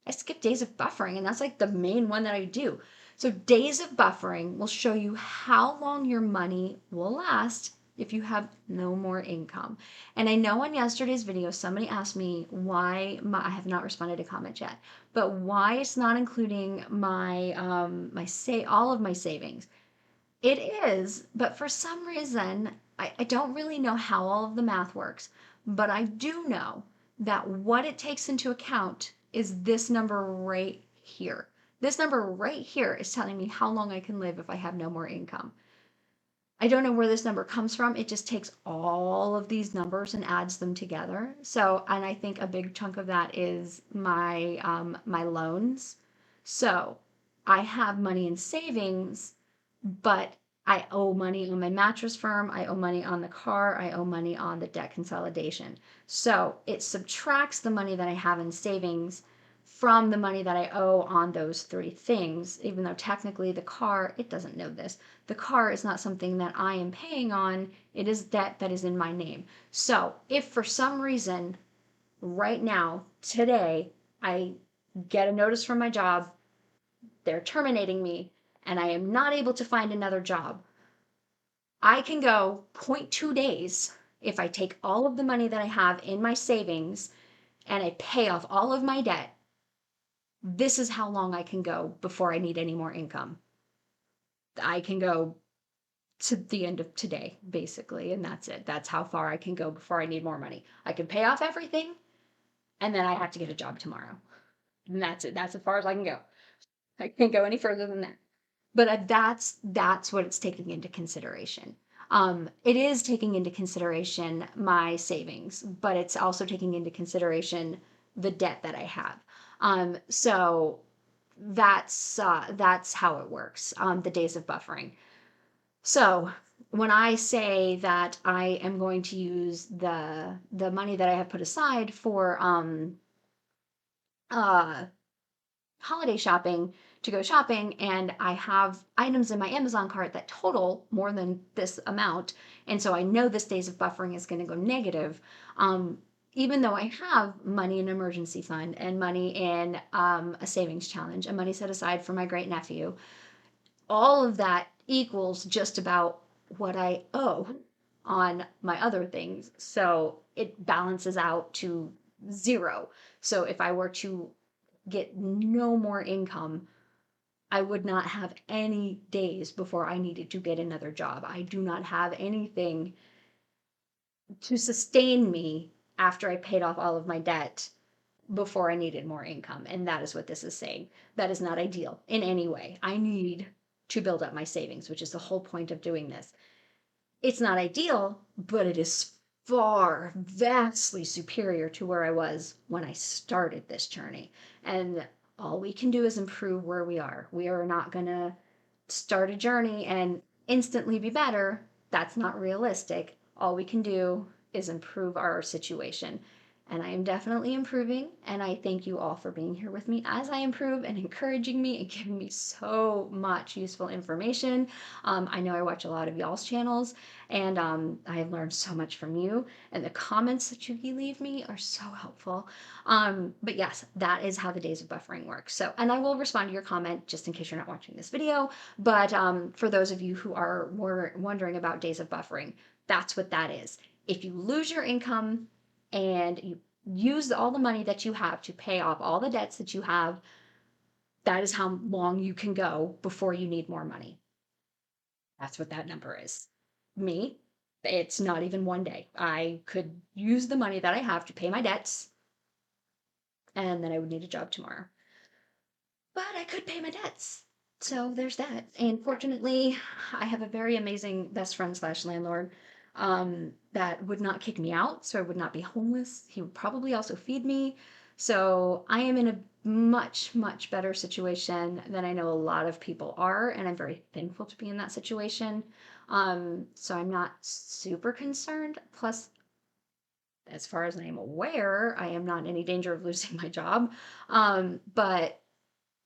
I skipped days of buffering and that's like the main one that I do. So days of buffering will show you how long your money will last if you have no more income. And I know on yesterday's video, somebody asked me why I have not responded to comments yet, but why it's not including my all of my savings. It is, but for some reason, I don't really know how all of the math works, but I do know that what it takes into account is this number right here. This number right here is telling me how long I can live if I have no more income. I don't know where this number comes from. It just takes all of these numbers and adds them together. So, and I think a big chunk of that is my loans. So, I have money in savings, but I owe money on my mattress firm, I owe money on the car, I owe money on the debt consolidation. So, it subtracts the money that I have in savings from the money that I owe on those three things, even though technically the car, it doesn't know this. The car is not something that I am paying on, it is debt that is in my name. So if for some reason, right now, today, I get a notice from my job, they're terminating me, and I am not able to find another job, I can go 0.2 days if I take all of the money that I have in my savings and I pay off all of my debt this is how long I can go before I need any more income. I can go to the end of today, basically, and that's it. That's how far I can go before I need more money. I can pay off everything, and then I have to get a job tomorrow. And that's it. That's as far as I can go. I can't go any further than that. But that's what it's taking into consideration. It is taking into consideration my savings, but it's also taking into consideration the debt that I have. So that's how it works. The days of buffering. So when I say that I am going to use the money that I have put aside for uh holiday shopping to go shopping, and I have items in my Amazon cart that total more than this amount, and so I know this days of buffering is going to go negative. Um, Even though I have money in an emergency fund and money in a savings challenge and money set aside for my great nephew, all of that equals just about what I owe on my other things. So it balances out to zero. So if I were to get no more income, I would not have any days before I needed to get another job. I do not have anything to sustain me after I paid off all of my debt before I needed more income. And that is what this is saying. That is not ideal in any way. I need to build up my savings, which is the whole point of doing this. It's not ideal, but it is far, vastly superior to where I was when I started this journey. And all we can do is improve where we are. We are not going to start a journey and instantly be better. That's not realistic. All we can do is improve our situation. And I am definitely improving. And I thank you all for being here with me as I improve and encouraging me and giving me so much useful information. I know I watch a lot of y'all's channels, and I have learned so much from you. And the comments that you leave me are so helpful. But yes, that is how the days of buffering work. So, and I will respond to your comment just in case you're not watching this video. But for those of you who are more wondering about days of buffering, that's what that is. If you lose your income and you use all the money that you have to pay off all the debts that you have, that is how long you can go before you need more money. That's what that number is. Me, it's not even one day. I could use the money that I have to pay my debts, and then I would need a job tomorrow. But I could pay my debts. So there's that. And fortunately, I have a very amazing best friend slash landlord that would not kick me out, so I would not be homeless. He would probably also feed me. So I am in a much, much better situation than I know a lot of people are, and I'm very thankful to be in that situation. So I'm not super concerned. Plus, as far as I am aware, I am not in any danger of losing my job. But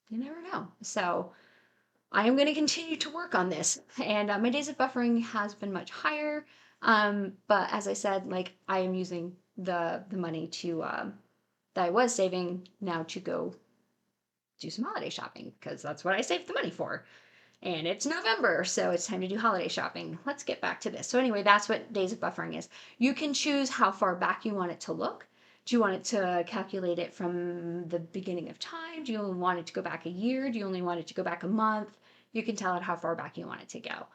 you never know. So I am going to continue to work on this. And my days of buffering has been much higher. But as I said, like I am using the money to that I was saving now to go do some holiday shopping because that's what I saved the money for. And it's November, so it's time to do holiday shopping. Let's get back to this. So anyway, that's what days of buffering is. You can choose how far back you want it to look. Do you want it to calculate it from the beginning of time? Do you only want it to go back a year? Do you only want it to go back a month? You can tell it how far back you want it to go.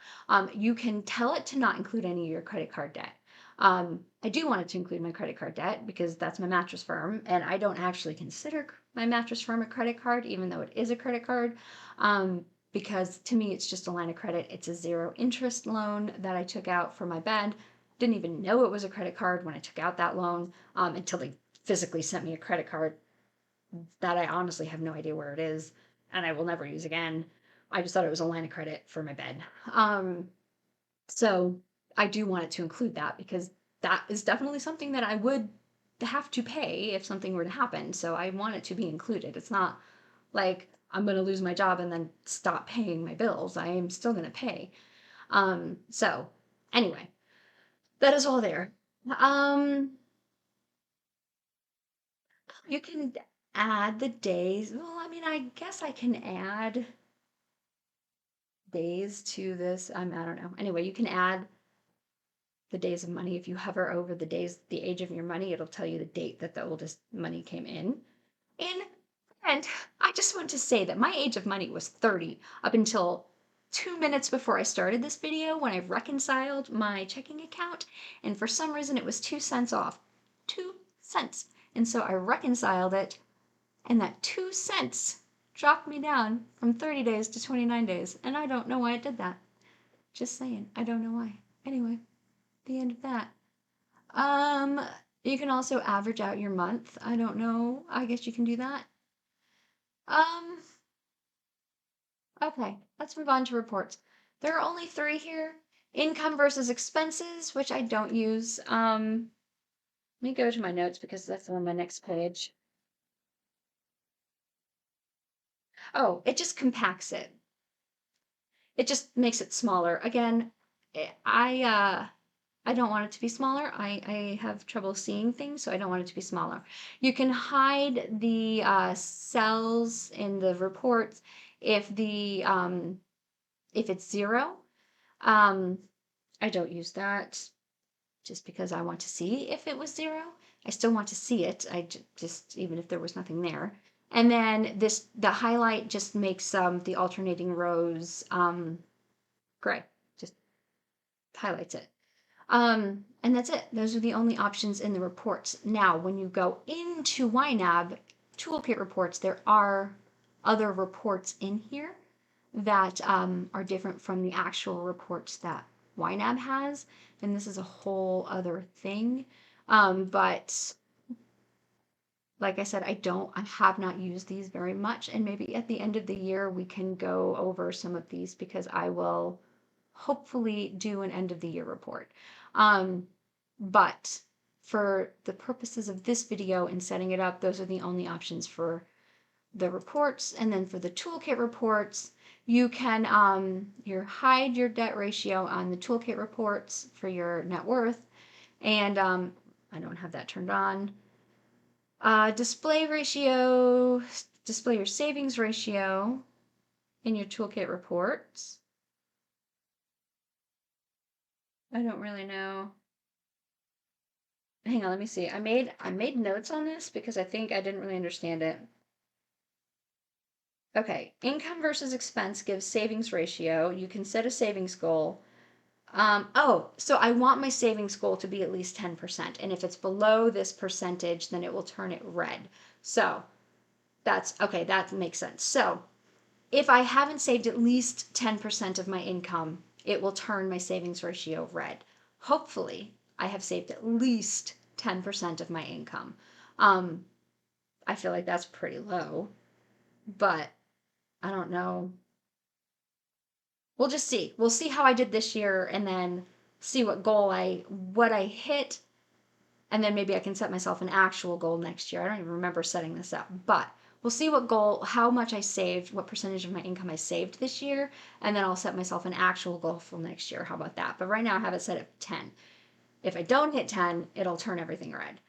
You can tell it to not include any of your credit card debt. I do want it to include my credit card debt because that's my mattress firm, and I don't actually consider my mattress firm a credit card, even though it is a credit card. Because to me, it's just a line of credit. It's a zero interest loan that I took out for my bed. Didn't even know it was a credit card when I took out that loan until they physically sent me a credit card that I honestly have no idea where it is and I will never use again. I just thought it was a line of credit for my bed. So I do want it to include that because that is definitely something that I would have to pay if something were to happen. So I want it to be included. It's not like I'm going to lose my job and then stop paying my bills. I am still going to pay. So anyway, that is all there. Um, you can add the days. Well, I mean, I guess I can add days to this. I don't know. Anyway, you can add the days of money. If you hover over the days, the age of your money, it'll tell you the date that the oldest money came in. And And I just want to say that my age of money was 30 up until 2 minutes before I started this video when I reconciled my checking account. And for some reason, it was 2 cents off. 2 cents. And so I reconciled it, and that 2 cents dropped me down from 30 days to 29 days. And I don't know why it did that. Just saying. I don't know why. Anyway, the end of that. You can also average out your month. I don't know. I guess you can do that. Um, okay, let's move on to reports. There are only three here. Income versus expenses, which I don't use. Let me go to my notes because that's on my next page. Oh, it just compacts it. It just makes it smaller. Again, I don't want it to be smaller. I have trouble seeing things, so I don't want it to be smaller. You can hide the cells in the reports if if it's 0. Um, I don't use that just because I want to see if it was 0. I still want to see it. Just even if there was nothing there. And then the highlight just makes the alternating rows gray. Just highlights it. And that's it. Those are the only options in the reports. Now, when you go into YNAB Toolkit reports, there are other reports in here that are different from the actual reports that YNAB has. And this is a whole other thing. But like I said, I have not used these very much. And maybe at the end of the year, we can go over some of these because I will hopefully do an end of the year report. But for the purposes of this video and setting it up, those are the only options for the reports. And then for the toolkit reports, you can hide your debt ratio on the toolkit reports for your net worth. And I don't have that turned on. Display your savings ratio in your toolkit reports. I don't really know. Hang on, let me see. I made notes on this because I think I didn't really understand it. Okay, income versus expense gives savings ratio. You can set a savings goal. So I want my savings goal to be at least 10%. And if it's below this percentage, then it will turn it red. So that's okay, that makes sense. So if I haven't saved at least 10% of my income, it will turn my savings ratio red. Hopefully, I have saved at least 10% of my income. I feel like that's pretty low, but I don't know. We'll just see. We'll see how I did this year and then see what I hit, and then maybe I can set myself an actual goal next year. I don't even remember setting this up, but we'll see how much I saved, what percentage of my income I saved this year, and then I'll set myself an actual goal for next year. How about that? But right now I have it set at 10. If I don't hit 10, it'll turn everything red.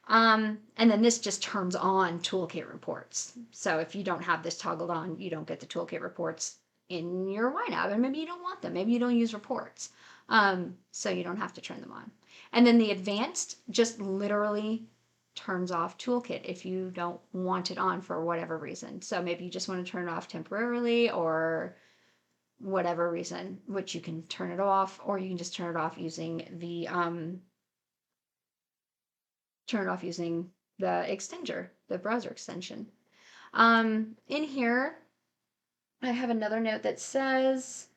And then this just turns on toolkit reports. So if you don't have this toggled on, you don't get the toolkit reports in your YNAB, and maybe you don't want them. Maybe you don't use reports. So you don't have to turn them on. And then the advanced just literally turns off toolkit if you don't want it on for whatever reason. So maybe you just want to turn it off temporarily or whatever reason, which you can turn it off, or you can just turn it off using the extender, the browser extension. In here, I have another note that says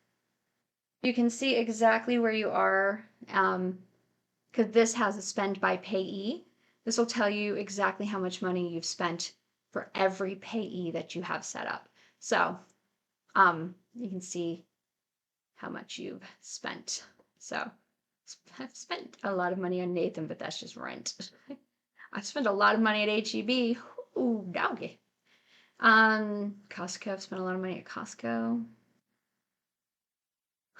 you can see exactly where you are, because this has a spend by payee. This will tell you exactly how much money you've spent for every payee that you have set up. So you can see how much you've spent. So I've spent a lot of money on Nathan, but that's just rent. I've spent a lot of money at HEB. Ooh, doggy. Costco, I've spent a lot of money at Costco.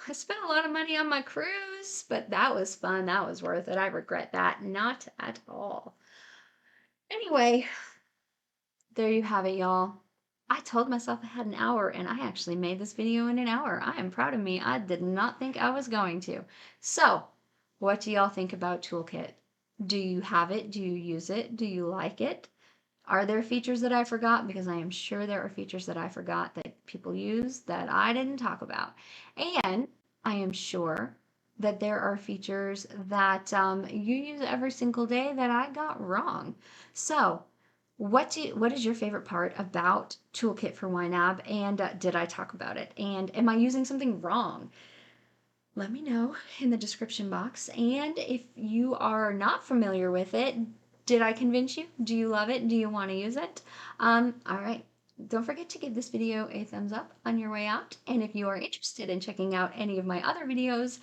I spent a lot of money on my cruise, but that was fun. That was worth it. I regret that not at all. Anyway, there you have it, y'all. I told myself I had an hour, and I actually made this video in an hour. I am proud of me. I did not think I was going to. So, what do y'all think about Toolkit? Do you have it? Do you use it? Do you like it? Are there features that I forgot? Because I am sure there are features that I forgot that people use that I didn't talk about. And I am sure that there are features that you use every single day that I got wrong. So, what is your favorite part about Toolkit for YNAB? And did I talk about it? And am I using something wrong? Let me know in the description box. And if you are not familiar with it, did I convince you? Do you love it? Do you want to use it? All right. Don't forget to give this video a thumbs up on your way out. And if you are interested in checking out any of my other videos,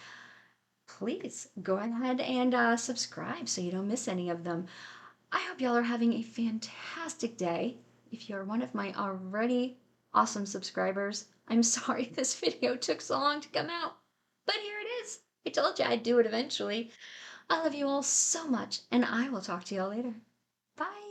please go ahead and subscribe so you don't miss any of them. I hope y'all are having a fantastic day. If you're one of my already awesome subscribers, I'm sorry this video took so long to come out, but here it is. I told you I'd do it eventually. I love you all so much, and I will talk to y'all later. Bye.